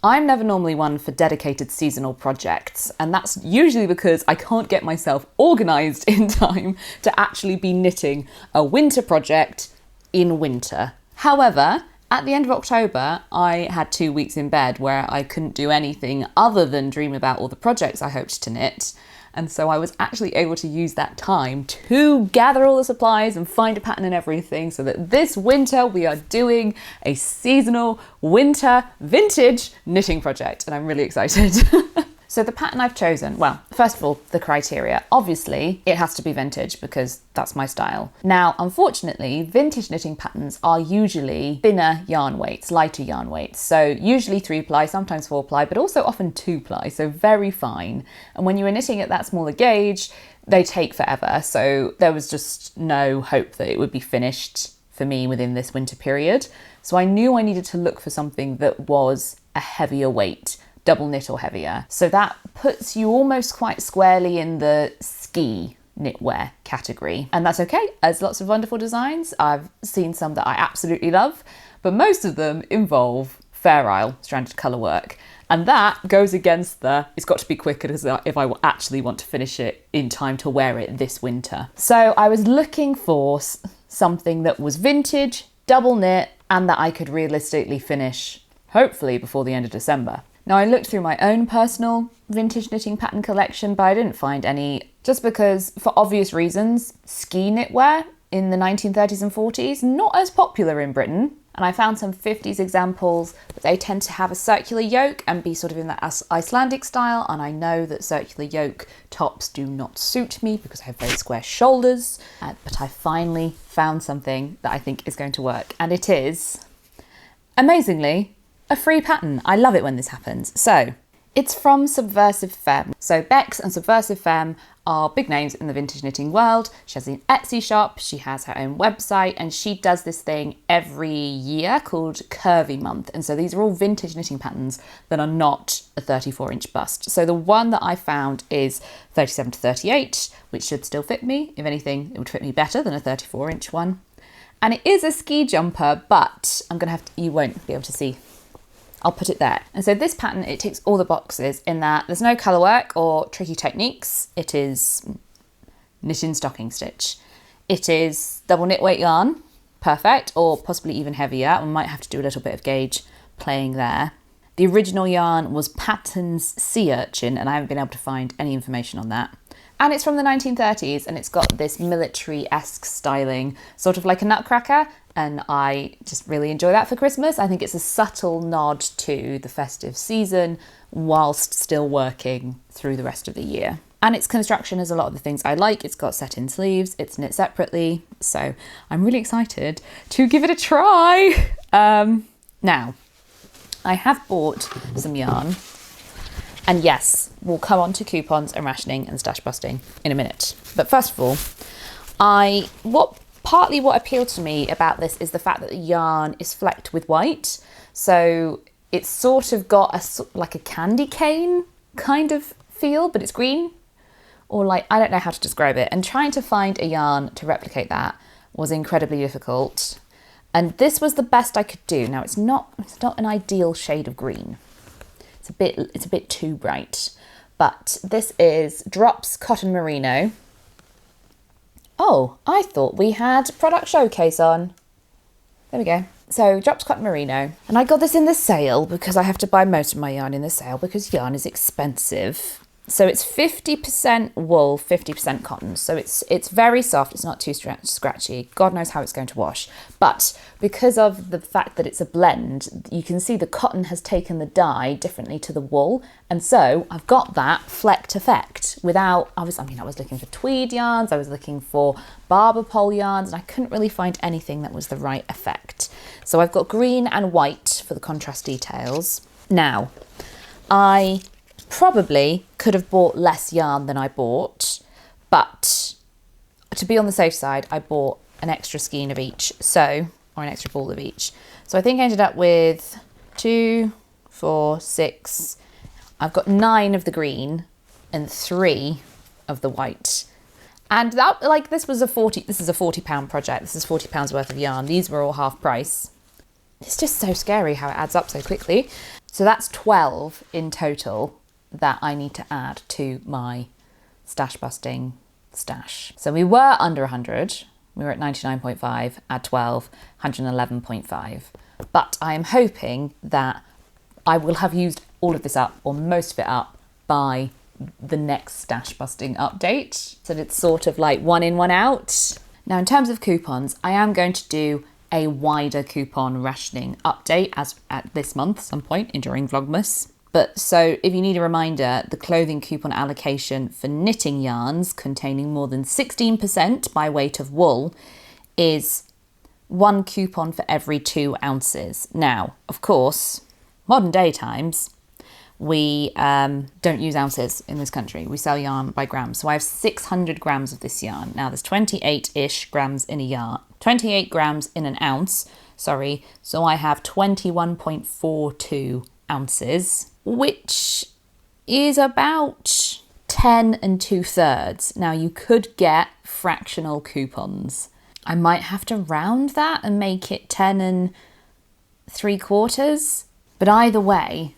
I'm never normally one for dedicated seasonal projects, and that's usually because I can't get myself organised in time to actually be knitting a winter project in winter. However, at the end of October, I had 2 weeks in bed where I couldn't do anything other than dream about all the projects I hoped to knit. And so I was actually able to use that time to gather all the supplies and find a pattern and everything, so that this winter we are doing a seasonal winter vintage knitting project, and I'm really excited. So the pattern I've chosen, well, first of all, the criteria. Obviously, it has to be vintage because that's my style. Now, unfortunately, vintage knitting patterns are usually thinner yarn weights, lighter yarn weights. So usually 3-ply, sometimes 4-ply, but also often 2-ply, so very fine. And when you were knitting at that smaller gauge, they take forever. So there was just no hope that it would be finished for me within this winter period. So I knew I needed to look for something that was a heavier weight, double knit or heavier. So that puts you almost quite squarely in the ski knitwear category. And that's okay, there's lots of wonderful designs. I've seen some that I absolutely love, but most of them involve Fair Isle stranded colour work. And that goes against it's got to be quicker if I actually want to finish it in time to wear it this winter. So I was looking for something that was vintage, double knit, and that I could realistically finish, hopefully before the end of December. Now, I looked through my own personal vintage knitting pattern collection, but I didn't find any, just because, for obvious reasons, ski knitwear in the 1930s and 40s, not as popular in Britain. And I found some 50s examples, but they tend to have a circular yoke and be sort of in that Icelandic style. And I know that circular yoke tops do not suit me because I have very square shoulders. But I finally found something that I think is going to work. And it is, amazingly, a free pattern. I love it when this happens. So it's from Subversive Femme. So Bex and Subversive Femme are big names in the vintage knitting world. She has an Etsy shop, she has her own website, and she does this thing every year called Curvy Month. And so these are all vintage knitting patterns that are not a 34-inch bust. So the one that I found is 37 to 38, which should still fit me. If anything, it would fit me better than a 34-inch one. And it is a ski jumper, but you won't be able to see. I'll put it there. And so this pattern, it ticks all the boxes in that there's no colour work or tricky techniques. It is knit in stocking stitch. It is double knit weight yarn, perfect, or possibly even heavier. We might have to do a little bit of gauge playing there. The original yarn was Patton's Sea Urchin, and I haven't been able to find any information on that. And it's from the 1930s, and it's got this military-esque styling, sort of like a nutcracker, and I just really enjoy that for Christmas. I think it's a subtle nod to the festive season whilst still working through the rest of the year. And its construction is a lot of the things I like. It's got set-in sleeves, it's knit separately, so I'm really excited to give it a try. Now, I have bought some yarn, and yes, we'll come on to coupons and rationing and stash busting in a minute. But first of all, partly what appealed to me about this is the fact that the yarn is flecked with white. So it's sort of got like a candy cane kind of feel, but it's green. Or like, I don't know how to describe it. And trying to find a yarn to replicate that was incredibly difficult. And this was the best I could do. Now it's not an ideal shade of green. It's a bit too bright. But this is Drops Cotton Merino. Oh, I thought we had product showcase on. There we go. So Drops Cotton Merino. And I got this in the sale because I have to buy most of my yarn in the sale because yarn is expensive. So it's 50% wool, 50% cotton. So it's very soft. It's not too scratchy. God knows how it's going to wash. But because of the fact that it's a blend, you can see the cotton has taken the dye differently to the wool. And so I've got that flecked effect without, I was looking for tweed yarns. I was looking for barber pole yarns, and I couldn't really find anything that was the right effect. So I've got green and white for the contrast details. Now, I probably could have bought less yarn than I bought, but to be on the safe side, I bought an extra skein of each, or an extra ball of each. So I think I ended up with 2, 4, 6. I've got 9 of the green and 3 of the white. And that, like, this is a £40 project. This is £40 worth of yarn. These were all half price. It's just so scary how it adds up so quickly. So that's 12 in total that I need to add to my stash busting stash. So we were under 100. We were at 99.5, add 12, 111.5. But I am hoping that I will have used all of this up, or most of it up, by the next stash busting update. So it's sort of like one in, one out. Now, in terms of coupons, I am going to do a wider coupon rationing update as at this month, some point in during Vlogmas. But so if you need a reminder, the clothing coupon allocation for knitting yarns containing more than 16% by weight of wool is 1 coupon for every 2 ounces. Now, of course, modern day times, we don't use ounces in this country. We sell yarn by grams. So I have 600 grams of this yarn. Now there's 28-ish grams in a yarn, 28 grams in an ounce, sorry. So I have 21.42 ounces, which is about 10 2/3. Now you could get fractional coupons. I might have to round that and make it 10 3/4. But either way,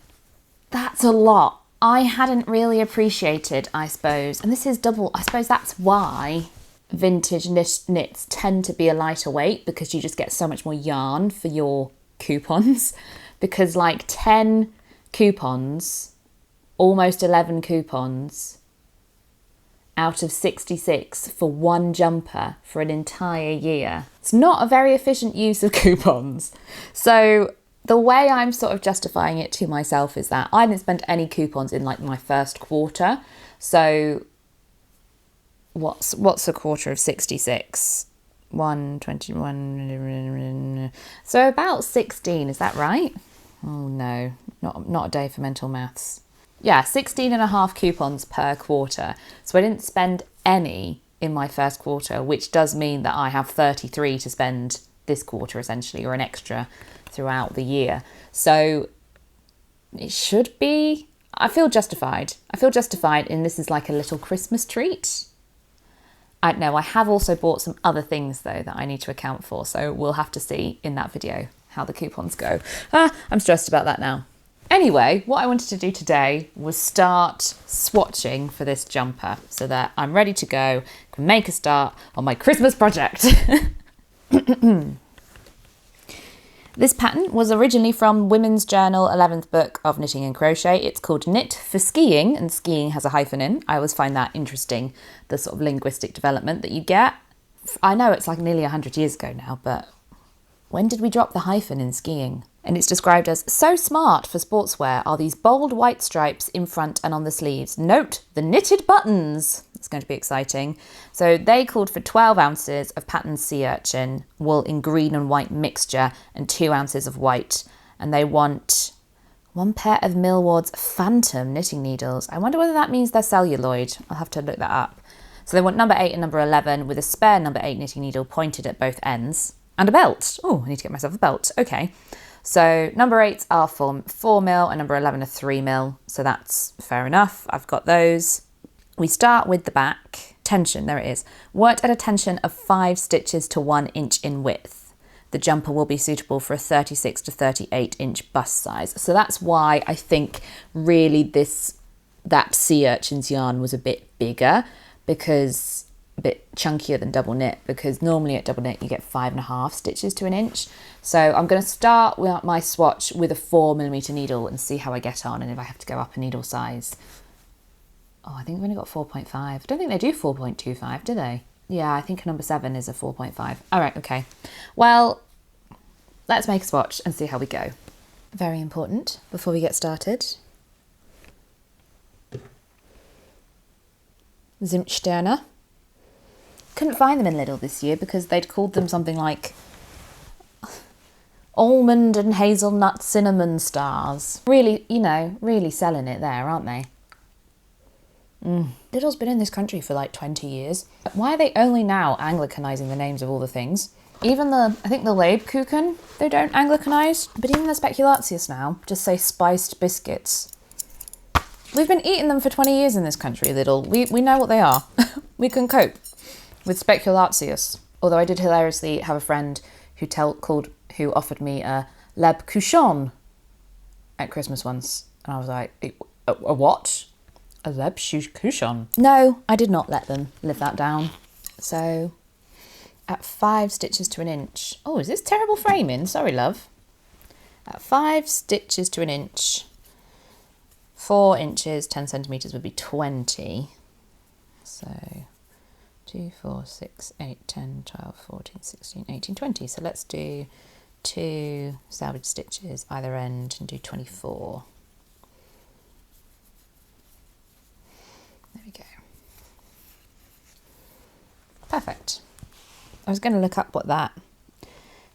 that's a lot. I hadn't really appreciated, I suppose, and this is double, I suppose that's why vintage knits tend to be a lighter weight, because you just get so much more yarn for your coupons. Because like 10 coupons, almost 11 coupons out of 66 for 1 jumper for an entire year. It's not a very efficient use of coupons. So the way I'm sort of justifying it to myself is that I didn't spend any coupons in like my first quarter. So what's a quarter of 66? 121. So about 16, is that right? Oh no, not a day for mental maths. Yeah, 16.5 coupons per quarter. So I didn't spend any in my first quarter, which does mean that I have 33 to spend this quarter essentially, or an extra throughout the year. So it should be, I feel justified. And this is like a little Christmas treat. I know I have also bought some other things though that I need to account for. So we'll have to see in that video how the coupons go. I'm stressed about that now. Anyway, what I wanted to do today was start swatching for this jumper so that I'm ready to go, can make a start on my Christmas project. This pattern was originally from Women's Journal 11th book of knitting and crochet. It's called Knit for Skiing, and skiing has a hyphen in. I always find that interesting, the sort of linguistic development that you get. I know it's like nearly 100 years ago now, but when did we drop the hyphen in skiing? And it's described as, so smart for sportswear are these bold white stripes in front and on the sleeves. Note the knitted buttons. It's going to be exciting. So they called for 12 ounces of patterned sea urchin wool in green and white mixture and 2 ounces of white. And they want 1 pair of Millward's Phantom knitting needles. I wonder whether that means they're celluloid. I'll have to look that up. So they want number 8 and number 11 with a spare number 8 knitting needle pointed at both ends. And a belt. Oh, I need to get myself a belt. Okay. So number 8s are 4mm and number 11 are 3mm. So that's fair enough. I've got those. We start with the back. Tension, there it is. Worked at a tension of 5 stitches to 1 inch in width. The jumper will be suitable for a 36 to 38 inch bust size. So that's why I think really that sea urchin's yarn was a bit bigger, because a bit chunkier than double knit, because normally at double knit you get 5.5 stitches to 1 inch. So I'm going to start with my swatch with a 4mm needle and see how I get on, and if I have to go up a needle size. Oh, I think we've only got 4.5. I don't think they do 4.25, do they? Yeah, I think number 7 is a 4.5. All right, okay. Well, let's make a swatch and see how we go. Very important before we get started. Zimtsterner. Couldn't find them in Lidl this year because they'd called them something like almond and hazelnut cinnamon stars. Really, really selling it there, aren't they? Lidl's been in this country for like 20 years. Why are they only now Anglicanising the names of all the things? Even I think the Leibkuchen, they don't Anglicanize. But even the Speculatius now just say spiced biscuits. We've been eating them for 20 years in this country, Lidl. We know what they are. We can cope with speculatius. Although I did hilariously have a friend who offered me a leb couchon at Christmas once. And I was like, a what? A leb couchon? No, I did not let them live that down. So at 5 stitches to an inch. Oh, is this terrible framing? Sorry, love. At 5 stitches to an inch, 4 inches, 10 centimetres would be 20. So 2, 4, 6, 8, 10, 12, 14, 16, 18, 20. So let's do 2 salvage stitches either end and do 24. There we go. Perfect. I was going to look up what that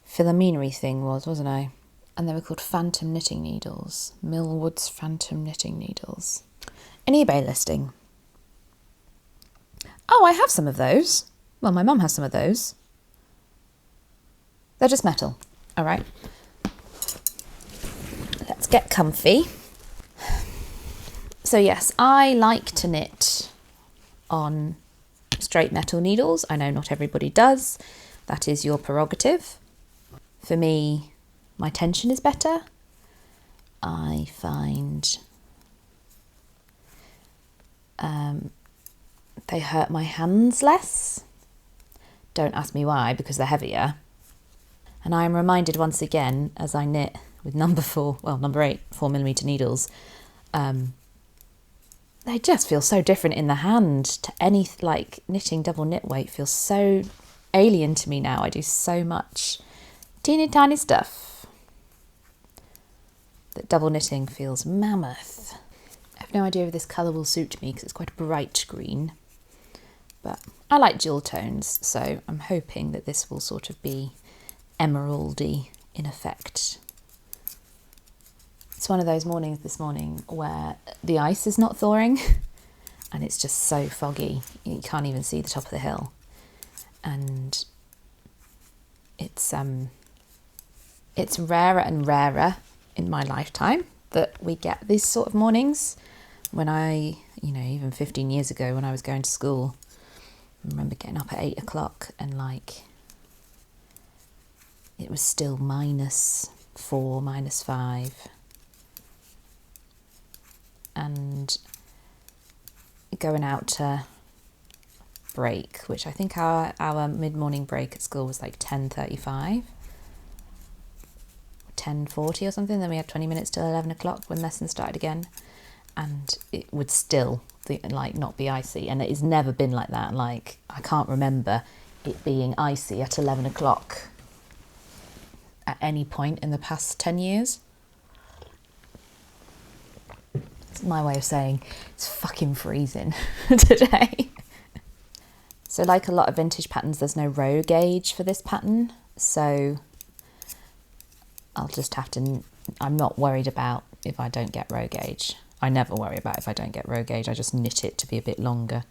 Philomena thing was, wasn't I? And they were called phantom knitting needles. Millwood's phantom knitting needles. An eBay listing. Oh, I have some of those. Well, my mum has some of those. They're just metal. All right. Let's get comfy. So yes, I like to knit on straight metal needles. I know not everybody does. That is your prerogative. For me, my tension is better. I find they hurt my hands less. Don't ask me why, because they're heavier. And I am reminded once again, as I knit with number 8 4mm needles, they just feel so different in the hand to any, like knitting double knit weight feels so alien to me now. I do so much teeny tiny stuff that double knitting feels mammoth. I have no idea if this colour will suit me because it's quite a bright green, but I like jewel tones, so I'm hoping that this will sort of be emeraldy in effect. It's one of those mornings this morning where the ice is not thawing and it's just so foggy. You can't even see the top of the hill. And it's rarer and rarer in my lifetime that we get these sort of mornings. When I, even 15 years ago when I was going to school, I remember getting up at 8 o'clock and it was still -4, -5. And going out to break, which I think our mid-morning break at school was like 10:35, 10:40 or something. Then we had 20 minutes till 11 o'clock when lessons started again, and it would still not be icy, and it has never been like that. Like, I can't remember it being icy at 11 o'clock at any point in the past 10 years. It's my way of saying it's fucking freezing today. So like a lot of vintage patterns, there's no row gauge for this pattern. So I'll just have to, I'm not worried about if I don't get row gauge. I never worry about if I don't get row gauge. I just knit it to be a bit longer.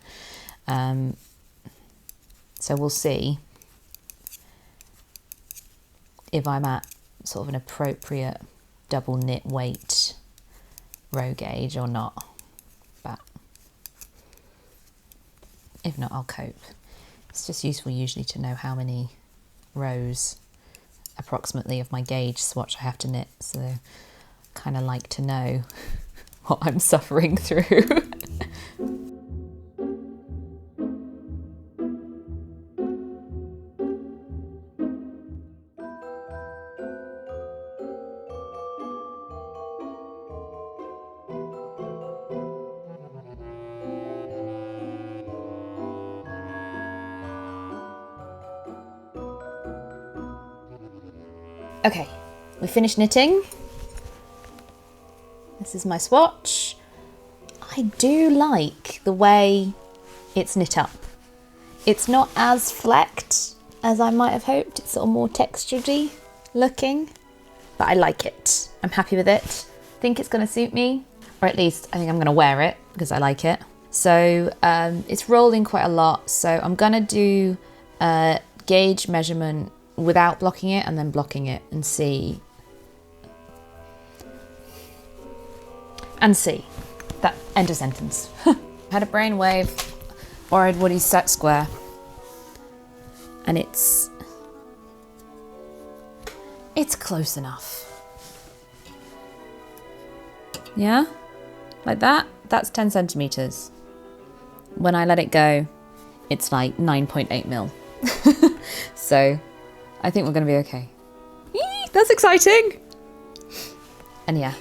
So we'll see if I'm at sort of an appropriate double knit weight row gauge or not, but if not, I'll cope. It's just useful usually to know how many rows approximately of my gauge swatch I have to knit, so I kind of like to know what I'm suffering through. Okay, we finished knitting. This is my swatch. I do like the way it's knit up. It's not as flecked as I might have hoped. It's sort of more textured-y looking, but I like it. I'm happy with it. I think it's going to suit me, or at least I think I'm going to wear it because I like it. So it's rolling quite a lot. So I'm going to do a gauge measurement without blocking it and then blocking it and see. that end of sentence. Had a brainwave, borrowed Woody's set square, and it's close enough. Yeah, like that. That's 10 centimeters. When I let it go, it's like 9.8 mil. So I think we're going to be okay. Eee, that's exciting. And yeah,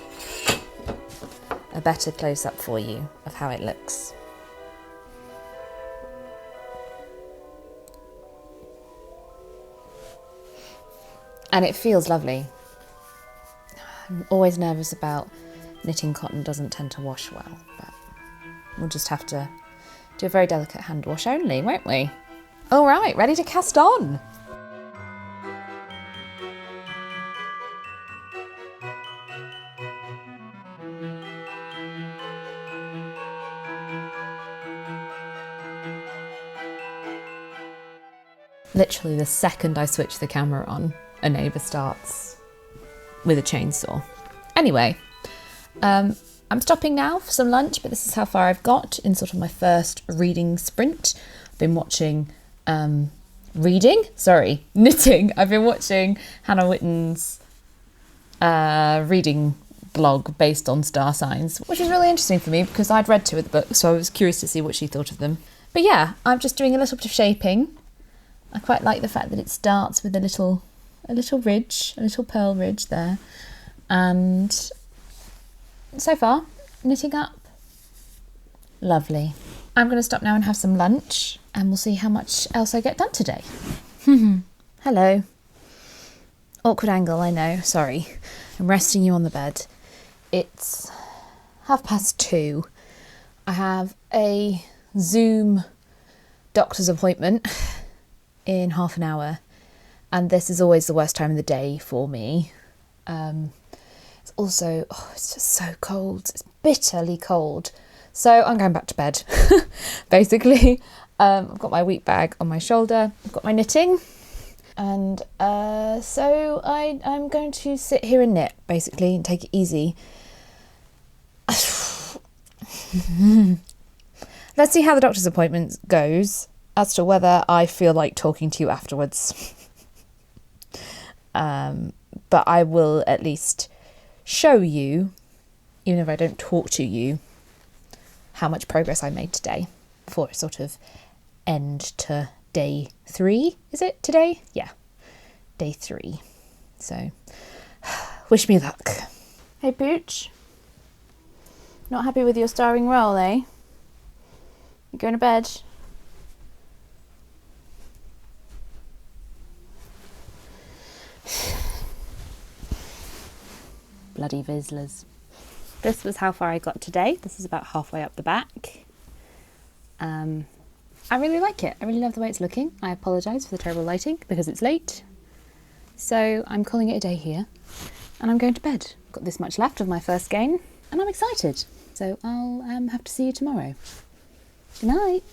a better close-up for you of how it looks. And it feels lovely. I'm always nervous about knitting cotton doesn't tend to wash well, but we'll just have to do a very delicate hand wash only, won't we? All right, ready to cast on. Literally the second I switch the camera on, a neighbour starts with a chainsaw. Anyway, I'm stopping now for some lunch, but this is how far I've got in sort of my first reading sprint. I've been watching knitting. I've been watching Hannah Witton's reading blog based on star signs, which is really interesting for me because I'd read 2 of the books, so I was curious to see what she thought of them. But yeah, I'm just doing a little bit of shaping. I quite like the fact that it starts with a little ridge, a little pearl ridge there. And so far, knitting up. Lovely. I'm going to stop now and have some lunch, and we'll see how much else I get done today. Hello. Awkward angle, I know. Sorry. I'm resting you on the bed. It's 2:30. I have a Zoom doctor's appointment in half an hour, and this is always the worst time of the day for me. It's also, it's just so cold. It's bitterly cold. So I'm going back to bed, basically. I've got my wheat bag on my shoulder. I've got my knitting. And so I'm going to sit here and knit, basically, and take it easy. Let's see how the doctor's appointment goes as to whether I feel like talking to you afterwards. But I will at least show you, even if I don't talk to you, how much progress I made today for a sort of end to day 3. Is it today? Yeah, day 3. So, wish me luck. Hey Pooch, not happy with your starring role, eh? You going to bed? Bloody Vislers. This was how far I got today. This is about halfway up the back. I really like it. I really love the way it's looking. I apologise for the terrible lighting because it's late. So I'm calling it a day here and I'm going to bed. I've got this much left of my first skein and I'm excited. So I'll have to see you tomorrow. Good night.